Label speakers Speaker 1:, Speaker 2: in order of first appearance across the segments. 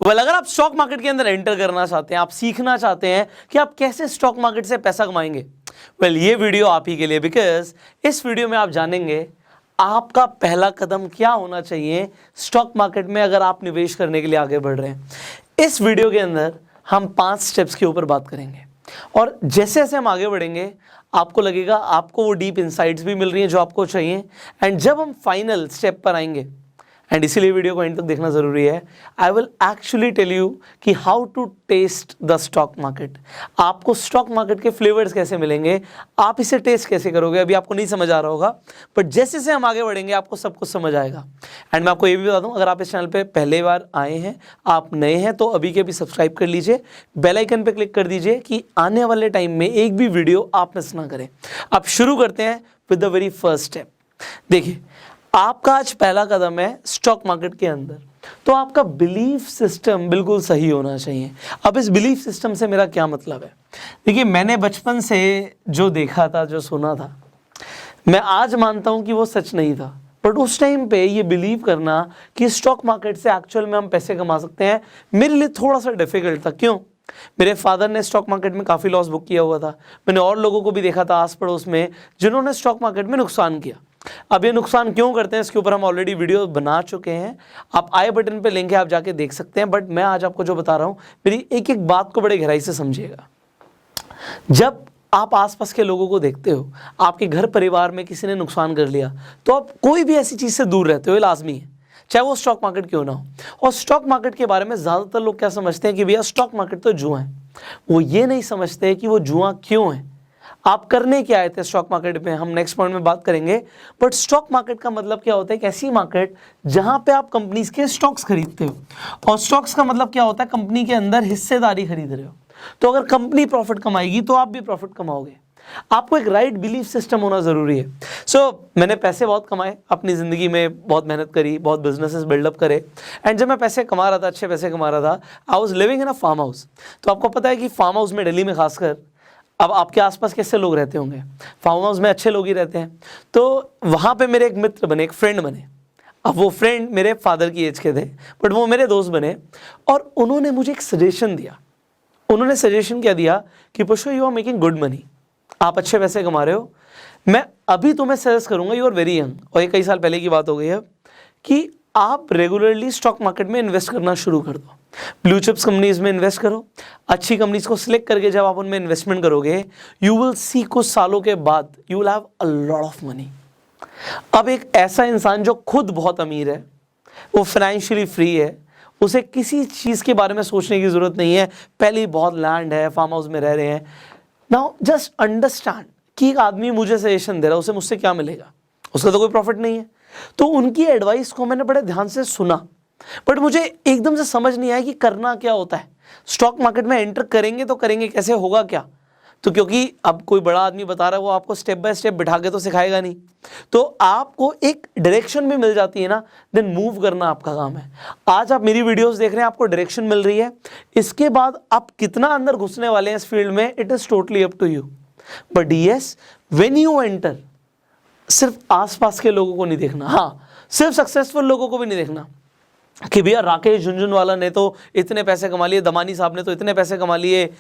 Speaker 1: अगर आप stock market के अंदर एंटर करना चाहते हैं, आप सीखना चाहते हैं कि आप कैसे स्टॉक मार्केट से पैसा कमाएंगे, ये वीडियो आप ही के लिए, बिकॉज इस वीडियो में आप जानेंगे आपका पहला कदम क्या होना चाहिए स्टॉक मार्केट में अगर आप निवेश करने के लिए आगे बढ़ रहे हैं। इस वीडियो के अंदर हम 5 स्टेप्स के ऊपर बात करेंगे और जैसे जैसे हम आगे बढ़ेंगे आपको लगेगा आपको वो डीप इनसाइट्स भी मिल रही हैं जो आपको चाहिए। एंड जब हम फाइनल स्टेप पर आएंगे, एंड इसीलिए वीडियो को एंड तक देखना ज़रूरी है, I will actually tell you कि how to test the stock market. आपको स्टॉक मार्केट के फ्लेवर्स कैसे मिलेंगे, आप इसे टेस्ट कैसे करोगे, अभी आपको नहीं समझ आ रहा होगा, बट जैसे जैसे हम आगे बढ़ेंगे आपको सब कुछ समझ आएगा। एंड मैं आपको ये भी बता दूं, अगर आप इस चैनल पे पहली बार आए हैं, आप नए हैं, तो अभी के अभी सब्सक्राइब कर लीजिए, बेल आइकन पे क्लिक कर दीजिए कि आने वाले टाइम में एक भी वीडियो आप मिस ना करें। अब शुरू करते हैं with the very first step. देखिए, आपका आज पहला कदम है स्टॉक मार्केट के अंदर, तो आपका बिलीफ सिस्टम बिल्कुल सही होना चाहिए। अब इस बिलीफ सिस्टम से मेरा क्या मतलब है, देखिए मैंने बचपन से जो देखा था, जो सुना था, मैं आज मानता हूं कि वो सच नहीं था, बट उस टाइम पे ये बिलीव करना कि स्टॉक मार्केट से एक्चुअल में हम पैसे कमा सकते हैं, मेरे लिए थोड़ा सा डिफिकल्ट था। क्यों? मेरे फादर ने स्टॉक मार्केट में काफ़ी लॉस बुक किया हुआ था। मैंने और लोगों को भी देखा था आस पड़ोस में जिन्होंने स्टॉक मार्केट में नुकसान किया। अब ये नुकसान क्यों करते हैं इसके ऊपर हम ऑलरेडी वीडियो बना चुके हैं, आप आई बटन पे लिंक है, आप जाके देख सकते हैं। बट मैं आज आपको जो बता रहा हूं, मेरी एक एक बात को बड़े गहराई से समझिएगा। जब आप आसपास के लोगों को देखते हो, आपके घर परिवार में किसी ने नुकसान कर लिया, तो आप कोई भी ऐसी चीज़ से दूर रहते हो, ये लाजमी है, चाहे वो स्टॉक मार्केट क्यों ना हो। और स्टॉक मार्केट के बारे में ज़्यादातर लोग क्या समझते हैं कि भैया स्टॉक मार्केट तो जुआ है। वो ये नहीं समझते कि वो जुआ क्यों है, आप करने क्या आए थे स्टॉक मार्केट में, हम नेक्स्ट पॉइंट में बात करेंगे। बट स्टॉक मार्केट का मतलब क्या होता है, एक ऐसी मार्केट जहां पे आप कंपनीज के स्टॉक्स खरीदते हो, और स्टॉक्स का मतलब क्या होता है, कंपनी के अंदर हिस्सेदारी खरीद रहे हो। तो अगर कंपनी प्रॉफिट कमाएगी तो आप भी प्रॉफिट कमाओगे। आपको एक राइट बिलीफ सिस्टम होना ज़रूरी है। मैंने पैसे बहुत कमाए अपनी ज़िंदगी में, बहुत मेहनत करी, बहुत बिजनेसेस बिल्डअप करे। एंड जब मैं पैसे कमा रहा था, अच्छे पैसे कमा रहा था, I was living in a farm house. तो आपको पता है कि फार्म हाउस में, दिल्ली में खासकर, अब आपके आसपास कैसे लोग रहते होंगे, फार्म हाउस में अच्छे लोग ही रहते हैं। तो वहाँ पे मेरे एक मित्र बने, एक फ्रेंड बने। अब वो फ्रेंड मेरे फादर की एज के थे, बट वो मेरे दोस्त बने, और उन्होंने मुझे एक सजेशन दिया। उन्होंने सजेशन क्या दिया कि Pushpa, you are making good money, आप अच्छे पैसे कमा रहे हो, मैं अभी तुम्हें सजेस्ट करूंगा, यू आर वेरी यंग, और ये कई साल पहले की बात हो गई है, कि आप रेगुलरली स्टॉक मार्केट में इन्वेस्ट करना शुरू कर दो। ब्लू चिप्स कंपनीज में इन्वेस्ट करो, अच्छी कंपनीज को सिलेक्ट करके जब आप उनमें इन्वेस्टमेंट करोगे, यू विल सी कुछ सालों के बाद you will have a lot of money. अब एक ऐसा इंसान जो खुद बहुत अमीर है, वो फाइनेंशियली फ्री है, उसे किसी चीज़ के बारे में सोचने की ज़रूरत नहीं है, पहले ही बहुत लैंड है, फार्म हाउस में रह रहे हैं। नाउ जस्ट अंडरस्टैंड कि एक आदमी मुझे सजेशन दे रहा है, उसे मुझसे क्या मिलेगा, उसका तो कोई प्रॉफिट नहीं है। तो उनकी एडवाइस को मैंने बड़े ध्यान से सुना, बट मुझे एकदम से समझ नहीं आया कि करना क्या होता है। स्टॉक मार्केट में एंटर करेंगे तो करेंगे कैसे, होगा क्या। तो क्योंकि अब कोई बड़ा आदमी बता रहा है, वो आपको स्टेप बाय स्टेप बिठा के तो सिखाएगा नहीं, तो आपको एक डायरेक्शन भी मिल जाती है ना, देन मूव करना आपका काम है। आज आप मेरी वीडियोस देख रहे हैं, आपको डायरेक्शन मिल रही है, इसके बाद आप कितना अंदर घुसने वाले हैं इस फील्ड में, it is totally up to you. But yes, when you enter, सिर्फ आसपास के लोगों को नहीं देखना, हाँ सिर्फ सक्सेसफुल लोगों को भी नहीं देखना कि भैया राकेश झुनझुनवाला ने तो इतने पैसे कमा लिए, दमानी साहब ने तो इतने पैसे कमा लिए।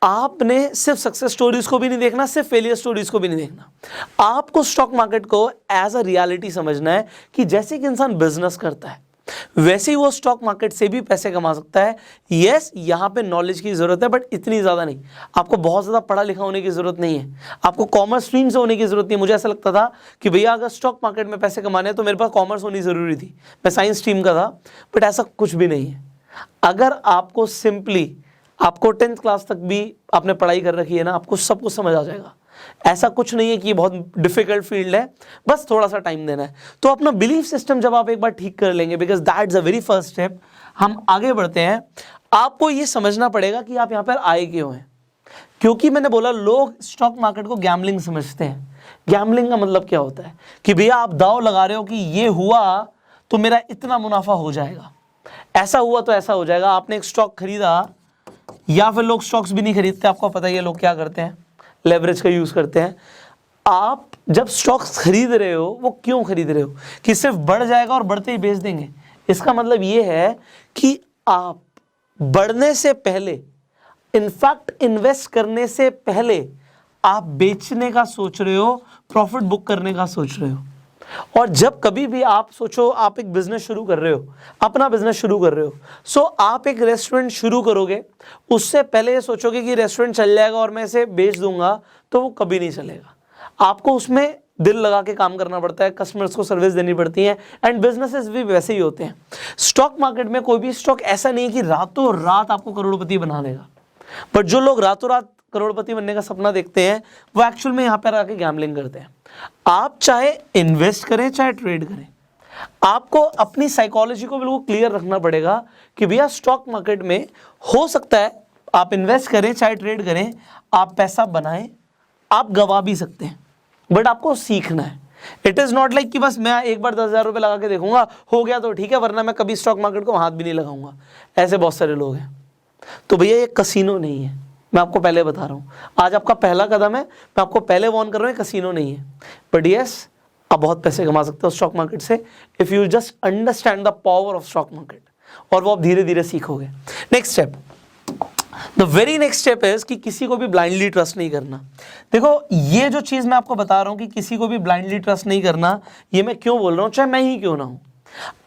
Speaker 1: आपने सिर्फ सक्सेस स्टोरीज को भी नहीं देखना, सिर्फ फेलियर स्टोरीज को भी नहीं देखना। आपको स्टॉक मार्केट को एज अ रियलिटी समझना है कि जैसे कि इंसान बिजनेस करता है, वैसे ही वो स्टॉक मार्केट से भी पैसे कमा सकता है। यस, यहाँ पे नॉलेज की ज़रूरत है, बट इतनी ज़्यादा नहीं। आपको बहुत ज़्यादा पढ़ा लिखा होने की ज़रूरत नहीं है, आपको कॉमर्स स्ट्रीम से होने की ज़रूरत नहीं है। मुझे ऐसा लगता था कि भैया अगर स्टॉक मार्केट में पैसे कमाने हैं तो मेरे पास कॉमर्स होनी ज़रूरी थी, मैं साइंस स्ट्रीम का था, बट ऐसा कुछ भी नहीं है। अगर आपको सिंपली, आपको 10th क्लास तक भी आपने पढ़ाई कर रखी है ना, आपको सब कुछ समझ आ जाएगा। ऐसा कुछ नहीं है कि ये बहुत डिफिकल्ट फील्ड है, बस थोड़ा सा टाइम देना है। तो अपना बिलीफ सिस्टम जब आप एक बार ठीक कर लेंगे, because that's a very first step, हम आगे बढ़ते हैं। आपको ये समझना पड़ेगा कि आप यहाँ पर आए क्यों हैं। क्योंकि मैंने बोला, लोग स्टॉक मार्केट को गैम्बलिंग समझते हैं। गैम्बलिंग का मतलब क्या होता है कि भैया आप दांव लगा रहे हो कि ये हुआ तो मेरा इतना मुनाफा हो जाएगा, ऐसा हुआ तो ऐसा हो जाएगा। आपने एक स्टॉक खरीदा, या फिर लोग स्टॉक्स भी नहीं खरीदते, आपको पता ही है लोग क्या करते हैं, लेवरेज का यूज़ करते हैं। आप जब स्टॉक्स खरीद रहे हो, वो क्यों खरीद रहे हो कि सिर्फ बढ़ जाएगा और बढ़ते ही बेच देंगे। इसका मतलब ये है कि आप बढ़ने से पहले, इनफैक्ट इन्वेस्ट करने से पहले आप बेचने का सोच रहे हो, प्रॉफिट बुक करने का सोच रहे हो। और जब कभी भी आप सोचो आप एक बिजनेस शुरू कर रहे हो, अपना बिजनेस शुरू कर रहे हो, सो आप एक रेस्टोरेंट शुरू करोगे, उससे पहले ये सोचोगे कि रेस्टोरेंट चल जाएगा और मैं इसे बेच दूंगा, तो वो कभी नहीं चलेगा। आपको उसमें दिल लगा के काम करना पड़ता है, कस्टमर्स को सर्विस देनी पड़ती है, एंड बिजनेसेस भी वैसे ही होते हैं। स्टॉक मार्केट में कोई भी स्टॉक ऐसा नहीं है कि रातों रात आपको करोड़पति बना देगा, बट जो लोग रातों रात करोड़पति बनने का सपना देखते हैं वो एक्चुअल में यहाँ पर आके गैम्बलिंग करते हैं। आप चाहे इन्वेस्ट करें चाहे ट्रेड करें, आपको अपनी साइकोलॉजी को बिल्कुल क्लियर रखना पड़ेगा कि भैया स्टॉक मार्केट में हो सकता है आप इन्वेस्ट करें चाहे ट्रेड करें, आप पैसा बनाएं, आप गवा भी सकते हैं, बट आपको सीखना है। इट इज़ नॉट लाइक कि बस मैं एक बार 10,000 रुपये लगा के देखूंगा, हो गया तो ठीक है, वरना मैं कभी स्टॉक मार्केट को हाथ भी नहीं लगाऊंगा। ऐसे बहुत सारे लोग हैं। तो भैया ये कसीनो नहीं है, मैं आपको पहले बता रहा हूँ। आज आपका पहला कदम है, मैं आपको पहले वार्न कर रहा हूँ, कसीनो नहीं है। बट यस, आप बहुत पैसे कमा सकते हो स्टॉक मार्केट से if you just understand the power of stock market, और वो आप धीरे धीरे सीखोगे। Next step, the very next step is कि किसी को भी ब्लाइंडली ट्रस्ट नहीं करना। देखो, ये जो चीज़ मैं आपको बता रहा हूँ कि किसी को भी ब्लाइंडली ट्रस्ट नहीं करना, ये मैं क्यों बोल रहा हूँ, चाहे मैं ही क्यों ना हूँ।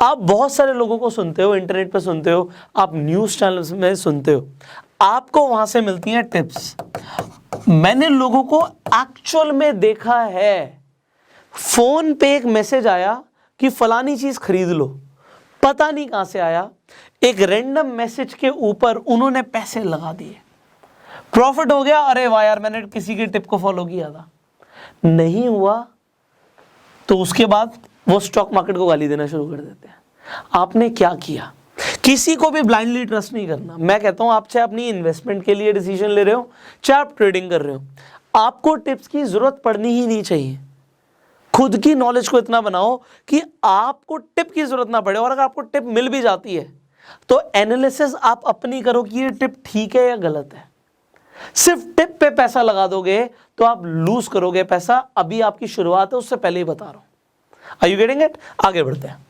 Speaker 1: आप बहुत सारे लोगों को सुनते हो, इंटरनेट पे सुनते हो, आप न्यूज़ चैनल्स में सुनते हो, आपको वहां से मिलती हैं टिप्स। मैंने लोगों को एक्चुअल में देखा है, फोन पे एक मैसेज आया कि फलानी चीज खरीद लो, पता नहीं कहां से आया, एक रैंडम मैसेज के ऊपर उन्होंने पैसे लगा दिए, प्रॉफिट हो गया, अरे वाह यार मैंने किसी की टिप को फॉलो किया था, नहीं हुआ तो उसके बाद वो स्टॉक मार्केट को गाली देना शुरू कर देते हैं। आपने क्या किया? किसी को भी ब्लाइंडली ट्रस्ट नहीं करना। मैं कहता हूं आप चाहे अपनी इन्वेस्टमेंट के लिए डिसीजन ले रहे हो, चाहे आप ट्रेडिंग कर रहे हो, आपको टिप्स की जरूरत पड़नी ही नहीं चाहिए। खुद की नॉलेज को इतना बनाओ कि आपको टिप की जरूरत ना पड़े, और अगर आपको टिप मिल भी जाती है तो एनालिसिस आप अपनी करो कि ये टिप ठीक है या गलत है। सिर्फ टिप पे पैसा लगा दोगे तो आप लूज करोगे पैसा। अभी आपकी शुरुआत है, उससे पहले ही बता रहा हूं। Are you getting it? आगे बढ़ते हैं।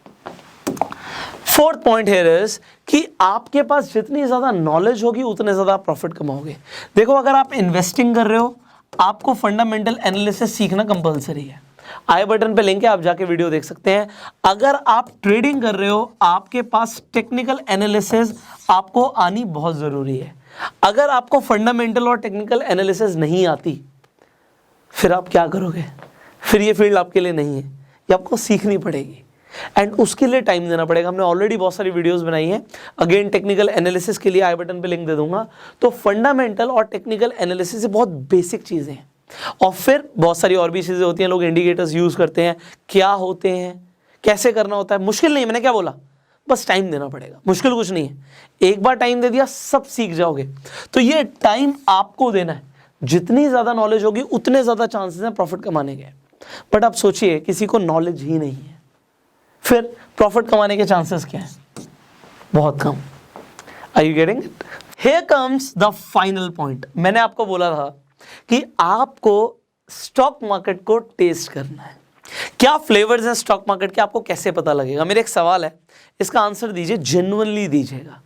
Speaker 1: फोर्थ पॉइंट हियर इज कि आपके पास जितनी ज्यादा नॉलेज होगी उतने ज्यादा आप प्रॉफिट कमाओगे। देखो, अगर आप इन्वेस्टिंग कर रहे हो, आपको फंडामेंटल एनालिसिस सीखना कंपलसरी है। आई बटन पे लिंक है, आप जाके वीडियो देख सकते हैं। अगर आप ट्रेडिंग कर रहे हो, आपके पास टेक्निकल एनालिसिस आपको आनी बहुत जरूरी है। अगर आपको फंडामेंटल और टेक्निकल एनालिसिस नहीं आती, फिर आप क्या करोगे? फिर ये फील्ड आपके लिए नहीं है, ये आपको सीखनी पड़ेगी, एंड उसके लिए टाइम देना पड़ेगा। हमने ऑलरेडी बहुत सारी वीडियोस बनाई हैं, अगेन टेक्निकल एनालिसिस के लिए आई बटन पे लिंक दे दूंगा। तो फंडामेंटल और टेक्निकल एनालिसिस बहुत बेसिक चीज़ें हैं, और फिर बहुत सारी और भी चीज़ें होती हैं। लोग इंडिकेटर्स यूज़ करते हैं, क्या होते हैं, कैसे करना होता है। मुश्किल नहीं है, मैंने क्या बोला, बस टाइम देना पड़ेगा, मुश्किल कुछ नहीं है। एक बार टाइम दे दिया सब सीख जाओगे। तो ये टाइम आपको देना है। जितनी ज़्यादा नॉलेज होगी उतने ज़्यादा चांसेस हैं प्रॉफिट कमाने के। बट आप सोचिए, किसी को नॉलेज ही नहीं है, फिर प्रॉफिट कमाने के चांसेस क्या हैं? बहुत कम। Are you getting it? Here comes the final point. मैंने आपको बोला था कि आपको स्टॉक मार्केट को टेस्ट करना है। क्या फ्लेवर्स हैं स्टॉक मार्केट के, आपको कैसे पता लगेगा? मेरा एक सवाल है, इसका आंसर दीजिए, जेन्युइनली दीजिएगा।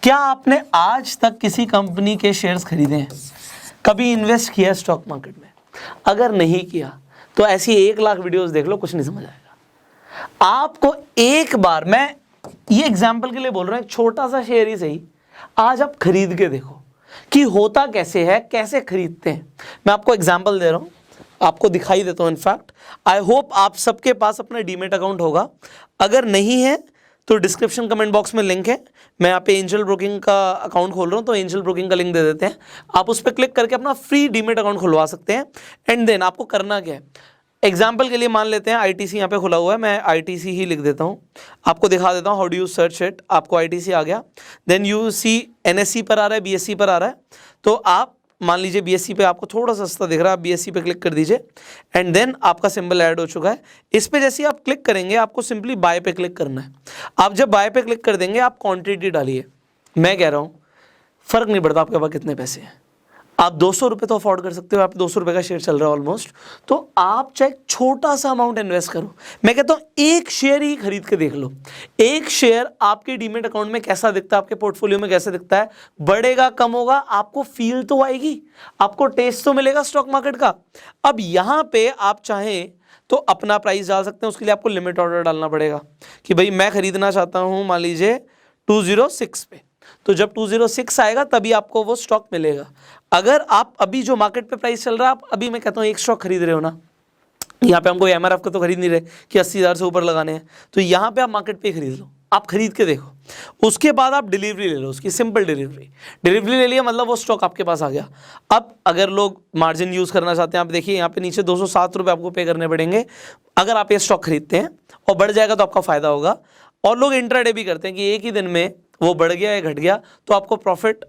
Speaker 1: क्या आपने आज तक किसी कंपनी के शेयर्स खरीदे हैं? कभी इन्वेस्ट किया है स्टॉक मार्केट में? अगर नहीं किया तो ऐसी 1 लाख वीडियोस देख लो, कुछ नहीं समझ आएगा। आपको एक बार, मैं ये एग्जाम्पल के लिए बोल रहा हूं, एक छोटा सा शेयर ही सही, आज आप खरीद के देखो कि होता कैसे है, कैसे खरीदते हैं। मैं आपको एग्जाम्पल दे रहा हूं, आपको दिखाई देता हूं। इनफैक्ट आई होप आप सबके पास अपना डीमेट अकाउंट होगा। अगर नहीं है तो डिस्क्रिप्शन कमेंट बॉक्स में लिंक है। मैं यहाँ पे एंजल ब्रोकिंग का अकाउंट खोल रहा हूँ, तो एंजल ब्रोकिंग का लिंक दे देते हैं। आप उस पर क्लिक करके अपना फ्री डीमेट अकाउंट खुलवा सकते हैं। एंड देन आपको करना क्या है, एग्जाम्पल के लिए मान लेते हैं आईटीसी यहाँ पे खुला हुआ है, मैं आईटीसी ही लिख देता हूँ, आपको दिखा देता हूँ। How do you search it? आपको आईटीसी आ गया, देन यू सी एनएससी पर आ रहा है, बीएससी पर आ रहा है। तो आप मान लीजिए बीएससी पे आपको थोड़ा सस्ता दिख रहा है, आप बीएससी पे क्लिक कर दीजिए, एंड देन आपका सिंबल ऐड हो चुका है। इस पे जैसे ही आप क्लिक करेंगे, आपको सिंपली बाय पे क्लिक करना है। आप जब बाय पे क्लिक कर देंगे, आप क्वांटिटी डालिए। मैं कह रहा हूँ फर्क नहीं पड़ता आपके पास कितने पैसे हैं, आप 200 रुपये तो अफोर्ड कर सकते हो, आप 200 रुपये का शेयर चल रहा है ऑलमोस्ट, तो आप चाहे छोटा सा अमाउंट इन्वेस्ट करो। मैं कहता हूँ एक शेयर ही खरीद के देख लो, एक शेयर आपके डीमेट अकाउंट में कैसा दिखता है, आपके पोर्टफोलियो में कैसे दिखता है, बढ़ेगा कम होगा, आपको फील तो आएगी, आपको टेस्ट तो मिलेगा स्टॉक मार्केट का। अब यहाँ पे आप चाहें तो अपना प्राइस डाल सकते हैं, उसके लिए आपको लिमिट ऑर्डर डालना पड़ेगा कि भाई मैं खरीदना चाहता हूँ मान लीजिए 206 पे, तो जब 206 आएगा तभी आपको वो स्टॉक मिलेगा। अगर आप अभी जो मार्केट पे प्राइस चल रहा है, आप अभी मैं कहता हूँ एक स्टॉक खरीद रहे हो ना, यहाँ पे हमको एमआरएफ का तो खरीद नहीं रहे कि 80,000 से ऊपर लगाने हैं, तो यहाँ पे आप मार्केट पे खरीद लो, आप खरीद के देखो, उसके बाद आप डिलीवरी ले लो, उसकी सिंपल डिलीवरी ले लिया मतलब वो स्टॉक आपके पास आ गया। अब अगर लोग मार्जिन यूज़ करना चाहते हैं, आप देखिए यहाँ पे नीचे 207 रुपये आपको पे करने पड़ेंगे अगर आप ये स्टॉक खरीदते हैं, और बढ़ जाएगा तो आपका फायदा होगा। और लोग इंट्राडे भी करते हैं कि एक ही दिन में वो बढ़ गया या घट गया तो आपको प्रॉफिट,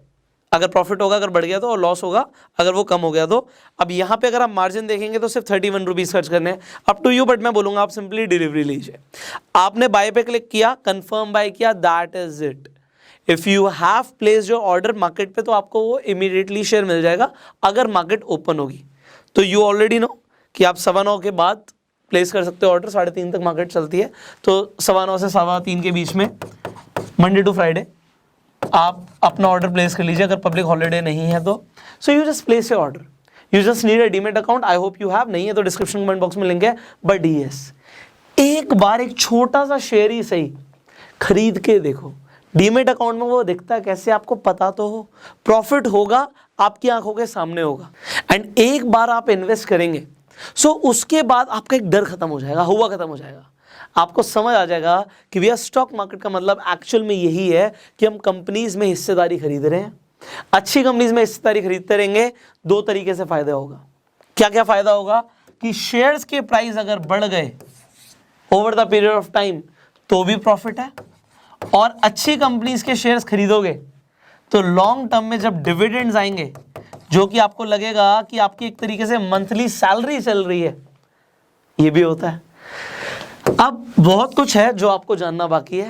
Speaker 1: अगर प्रॉफिट होगा, अगर बढ़ गया तो, और लॉस होगा अगर वो कम हो गया तो। अब यहाँ पे अगर आप मार्जिन देखेंगे तो सिर्फ 31 रुपीज़ खर्च करने हैं, अप टू यू, बट मैं बोलूँगा आप सिंपली डिलीवरी लीजिए। आपने बाय पे क्लिक किया, कंफर्म बाय किया, that is it. If you have placed your order market पे तो आपको वो इमीडिएटली शेयर मिल जाएगा अगर मार्केट ओपन होगी। तो यू ऑलरेडी नो कि आप 9:15 के बाद प्लेस कर सकते हो ऑर्डर, 3:30 तक मार्केट चलती है, तो 9:15 से 3:15 के बीच में मंडे टू फ्राइडे आप अपना ऑर्डर प्लेस कर लीजिए, अगर पब्लिक हॉलीडे नहीं है तो। So you just place your order, you just need a demat account. I hope you have, नहीं है तो डिस्क्रिप्शन कमेंट बॉक्स में लिंक है। बट यस, एक बार एक छोटा सा शेयर ही सही खरीद के देखो, डीमेट अकाउंट में वो दिखता है कैसे, आपको पता तो हो, प्रॉफिट होगा आपकी आंखों के सामने होगा। एंड एक बार आप इन्वेस्ट करेंगे, सो उसके बाद आपका एक डर खत्म हो जाएगा, हुआ खत्म हो जाएगा, आपको समझ आ जाएगा कि भैया स्टॉक मार्केट का मतलब एक्चुअल में यही है कि हम कंपनीज में हिस्सेदारी खरीद रहे हैं। अच्छी कंपनीज में हिस्सेदारी खरीदते रहेंगे, दो तरीके से फायदा होगा। क्या क्या फायदा होगा कि शेयर्स के प्राइस अगर बढ़ गए over the period of time तो भी प्रॉफिट है, और अच्छी कंपनीज के शेयर्स खरीदोगे तो लॉन्ग टर्म में जब डिविडेंड्स आएंगे, जो कि आपको लगेगा कि आपकी एक तरीके से मंथली सैलरी चल रही है, ये भी होता है। अब बहुत कुछ है जो आपको जानना बाकी है।